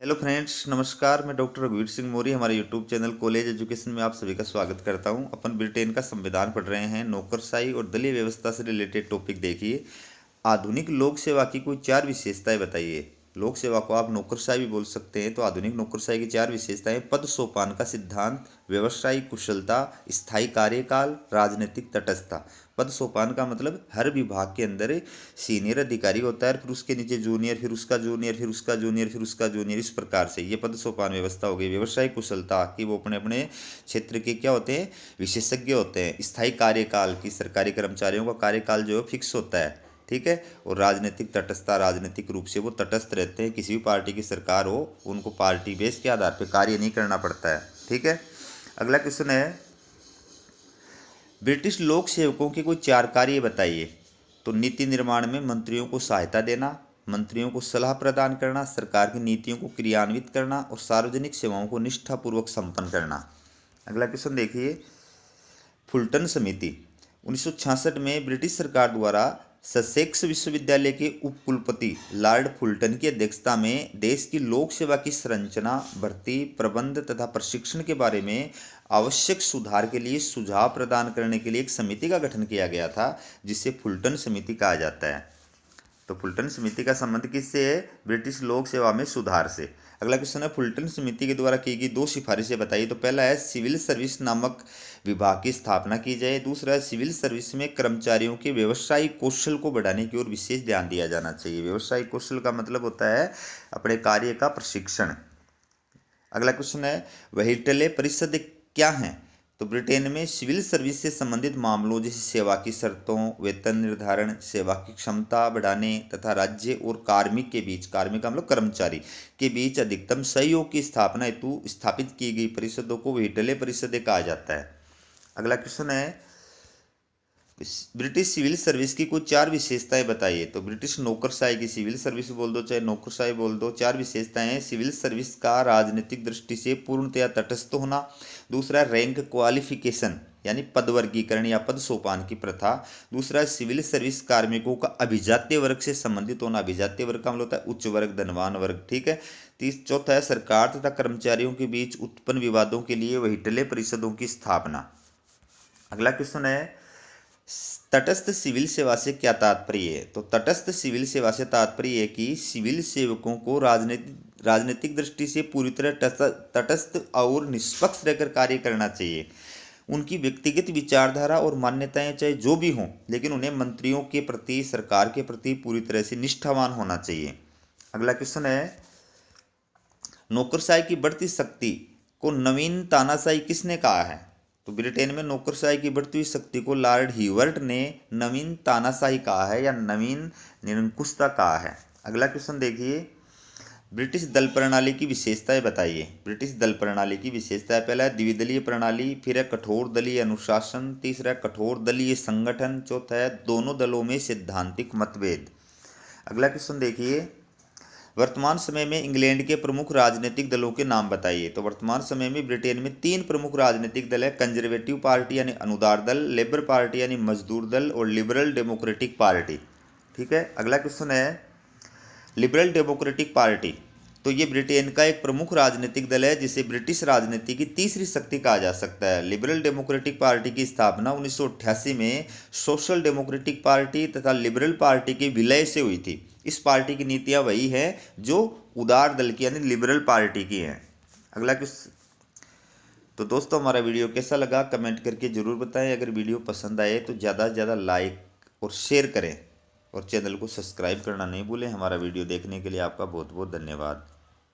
Hello friends, नमस्कार। मैं doctor रघुवीर सिंह मौर्य हमारे यूट्यूब चैनल कॉलेज एजुकेशन में आप सभी का स्वागत करता हूं। अपन ब्रिटेन का संविधान पढ़ रहे हैं। नौकरशाही और दलीय व्यवस्था से रिलेटेड टॉपिक देखिए। आधुनिक लोक सेवा की कोई चार विशेषताएं बताइए। लोक सेवा को आप नौकरशाही भी बोल सकते हैं। तो आधुनिक नौकरशाही की चार विशेषताएं: पद सोपान का सिद्धांत, व्यवसायिक कुशलता, स्थायी कार्यकाल, राजनीतिक तटस्थता। पद सोपान का मतलब हर विभाग के अंदर सीनियर अधिकारी होता है, फिर उसके नीचे जूनियर, फिर उसका जूनियर, फिर उसका जूनियर, फिर उसका जूनियर, इस प्रकार से ये पद सोपान व्यवस्था हो गई। व्यवसायिक कुशलता कि वो अपने अपने क्षेत्र के क्या होते हैं, विशेषज्ञ होते हैं। स्थायी कार्यकाल की सरकारी कर्मचारियों का कार्यकाल जो है फिक्स होता है, ठीक है। और राजनीतिक तटस्थता, राजनीतिक रूप से वो तटस्थ रहते हैं। किसी भी पार्टी की सरकार हो, उनको पार्टी बेस के आधार पर कार्य नहीं करना पड़ता है, ठीक है। अगला क्वेश्चन है, ब्रिटिश लोक सेवकों के कोई चार कार्य बताइए। तो नीति निर्माण में मंत्रियों को सहायता देना, मंत्रियों को सलाह प्रदान करना, सरकार की नीतियों को क्रियान्वित करना और सार्वजनिक सेवाओं को निष्ठापूर्वक संपन्न करना। अगला क्वेश्चन देखिए, फुलटन समिति 1966 में ब्रिटिश सरकार द्वारा ससेक्स विश्वविद्यालय के उपकुलपति लॉर्ड फुलटन की अध्यक्षता में देश की लोक सेवा की संरचना, भर्ती, प्रबंध तथा प्रशिक्षण के बारे में आवश्यक सुधार के लिए सुझाव प्रदान करने के लिए एक समिति का गठन किया गया था, जिसे फुलटन समिति कहा जाता है। तो फुलटन समिति का संबंध किससे है? ब्रिटिश लोक सेवा में सुधार से। अगला क्वेश्चन है, फुलटन समिति के द्वारा की गई दो सिफारिशें बताइए। तो पहला है सिविल सर्विस नामक विभाग की स्थापना की जाए। दूसरा है सिविल सर्विस में कर्मचारियों के व्यवसायिक कौशल को बढ़ाने की ओर विशेष ध्यान दिया जाना चाहिए। व्यवसायिक कौशल का मतलब होता है अपने कार्य का प्रशिक्षण। अगला क्वेश्चन है, व्हिटले परिषद क्या है? तो ब्रिटेन में सिविल सर्विस से संबंधित मामलों जैसे सेवा की शर्तों, वेतन निर्धारण, सेवा की क्षमता बढ़ाने तथा राज्य और कार्मिक के बीच, कार्मिक का मतलब कर्मचारी के बीच अधिकतम सहयोग की स्थापना हेतु स्थापित की गई परिषदों को व्हिटले परिषदें कहा जाता है। अगला क्वेश्चन है, ब्रिटिश सिविल सर्विस की कुछ चार विशेषताएं बताइए। तो ब्रिटिश नौकरशाही की, सिविल सर्विस बोल दो चाहे नौकरशाही बोल दो, चार विशेषताएं हैं। सिविल सर्विस का राजनीतिक दृष्टि से पूर्णतया तटस्थ होना। दूसरा रैंक क्वालिफिकेशन यानी पद वर्गीकरण या पद सोपान की प्रथा। दूसरा सिविल सर्विस कार्मिकों का अभिजात्य वर्ग से संबंधित होना। अभिजात्य वर्ग का मतलब होता है उच्च वर्ग, धनवान वर्ग, ठीक है। चौथा है सरकार तथा कर्मचारियों के बीच उत्पन्न विवादों के लिए व्हिटले परिषदों की स्थापना। अगला क्वेश्चन है, तटस्थ सिविल सेवा से क्या तात्पर्य है? तो तटस्थ सिविल सेवा से तात्पर्य है कि सिविल सेवकों को राजनीतिक दृष्टि से पूरी तरह तटस्थ और निष्पक्ष रहकर कार्य करना चाहिए। उनकी व्यक्तिगत विचारधारा और मान्यताएं चाहे जो भी हों, लेकिन उन्हें मंत्रियों के प्रति, सरकार के प्रति पूरी तरह से निष्ठावान होना चाहिए। अगला क्वेश्चन है, नौकरशाही की बढ़ती शक्ति को नवीन तानाशाही किसने कहा है? तो ब्रिटेन में नौकरशाही की बढ़ती हुई शक्ति को लॉर्ड हीवर्ट ने नवीन तानाशाही कहा है या नवीन निरंकुशता कहा है। अगला क्वेश्चन देखिए, ब्रिटिश दल प्रणाली की विशेषताएं बताइए। ब्रिटिश दल प्रणाली की विशेषताएं, पहला है द्विदलीय प्रणाली, फिर है कठोर दलीय अनुशासन, तीसरा है कठोर दलीय संगठन, चौथा है दोनों दलों में सैद्धांतिक मतभेद। अगला क्वेश्चन देखिए, वर्तमान समय में इंग्लैंड के प्रमुख राजनीतिक दलों के नाम बताइए। तो वर्तमान समय में ब्रिटेन में तीन प्रमुख राजनीतिक दल है, कंजर्वेटिव पार्टी यानी अनुदार दल, लेबर पार्टी यानी मजदूर दल और लिबरल डेमोक्रेटिक पार्टी, ठीक है। अगला क्वेश्चन है, लिबरल डेमोक्रेटिक पार्टी, तो ये ब्रिटेन का एक प्रमुख राजनीतिक दल है जिसे ब्रिटिश राजनीति की तीसरी शक्ति कहा जा सकता है। लिबरल डेमोक्रेटिक पार्टी की स्थापना 1988 में सोशल डेमोक्रेटिक पार्टी तथा लिबरल पार्टी के विलय से हुई थी। इस पार्टी की नीतियां वही हैं जो उदार दल की यानी लिबरल पार्टी की हैं। अगला क्वेश्चन, तो दोस्तों हमारा वीडियो कैसा लगा कमेंट करके ज़रूर बताएं। अगर वीडियो पसंद आए तो ज़्यादा से ज़्यादा लाइक और शेयर करें और चैनल को सब्सक्राइब करना नहीं भूलें। हमारा वीडियो देखने के लिए आपका बहुत बहुत धन्यवाद।